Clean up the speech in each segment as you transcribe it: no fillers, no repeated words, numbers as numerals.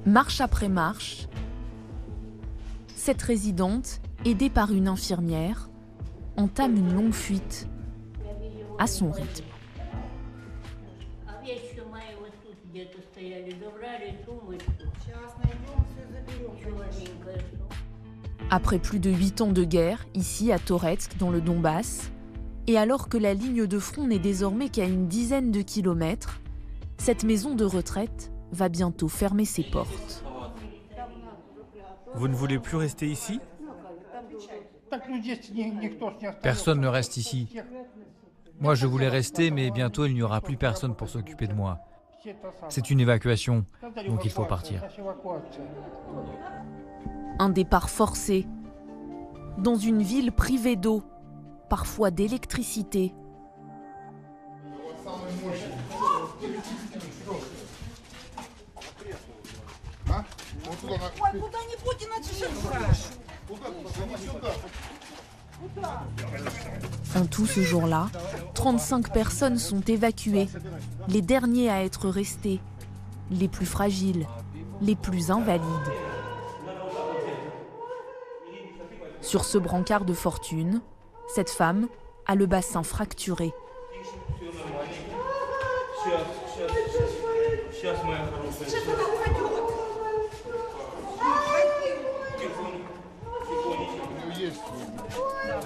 Marche après marche, cette résidente, aidée par une infirmière, entame une longue fuite à son rythme. Après plus de 8 ans de guerre, ici à Toretsk, dans le Donbass, et alors que la ligne de front n'est désormais qu'à une dizaine de kilomètres, cette maison de retraite va bientôt fermer ses portes. Vous ne voulez plus rester ici? Personne ne reste ici. Moi, je voulais rester, mais bientôt, il n'y aura plus personne pour s'occuper de moi. C'est une évacuation, donc il faut partir. Un départ forcé, dans une ville privée d'eau, parfois d'électricité. En tout, ce jour-là, 35 personnes sont évacuées, les derniers à être restés, les plus fragiles, les plus invalides. Sur ce brancard de fortune, cette femme a le bassin fracturé.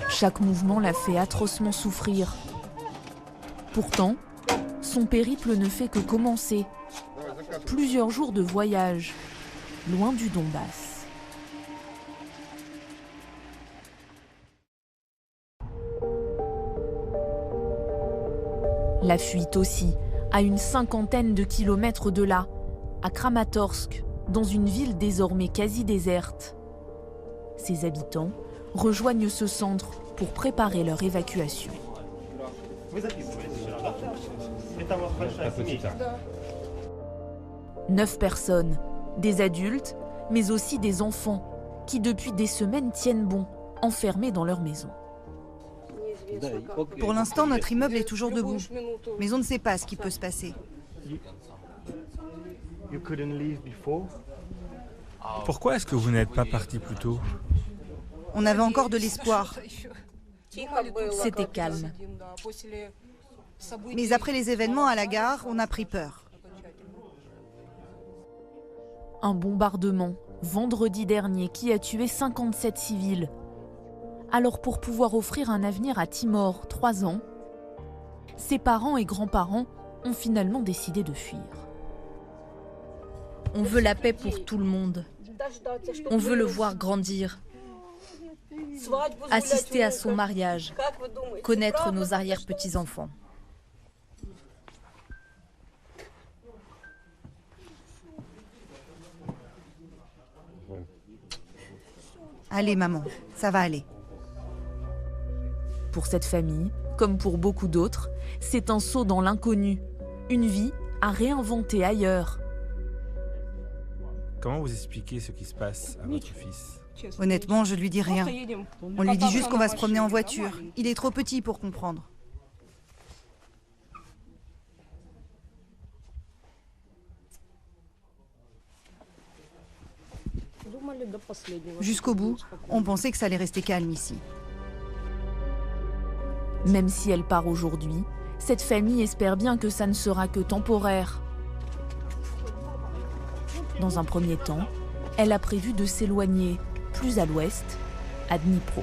Chaque mouvement la fait atrocement souffrir. Pourtant, son périple ne fait que commencer. Plusieurs jours de voyage, loin du Donbass. La fuite aussi, à une 50aine de kilomètres de là, à Kramatorsk, dans une ville désormais quasi déserte. Ses habitants rejoignent ce centre pour préparer leur évacuation. Neuf personnes, des adultes, mais aussi des enfants, qui depuis des semaines tiennent bon, enfermés dans leur maison. Pour l'instant, notre immeuble est toujours debout, mais on ne sait pas ce qui peut se passer. Pourquoi est-ce que vous n'êtes pas parti plus tôt? On avait encore de l'espoir. C'était calme. Mais après les événements à la gare, on a pris peur. Un bombardement, vendredi dernier, qui a tué 57 civils. Alors pour pouvoir offrir un avenir à Timor, 3 ans, ses parents et grands-parents ont finalement décidé de fuir. On veut la paix pour tout le monde. On veut le voir grandir. Assister à son mariage, connaître nos arrière-petits-enfants. Allez maman, ça va aller. Pour cette famille, comme pour beaucoup d'autres, c'est un saut dans l'inconnu, une vie à réinventer ailleurs. Comment vous expliquez ce qui se passe à votre fils? Honnêtement, je lui dis rien. On lui dit juste qu'on va se promener en voiture. Il est trop petit pour comprendre. Jusqu'au bout, on pensait que ça allait rester calme ici. Même si elle part aujourd'hui, cette famille espère bien que ça ne sera que temporaire. Dans un premier temps, elle a prévu de s'éloigner plus à l'ouest, à Dnipro.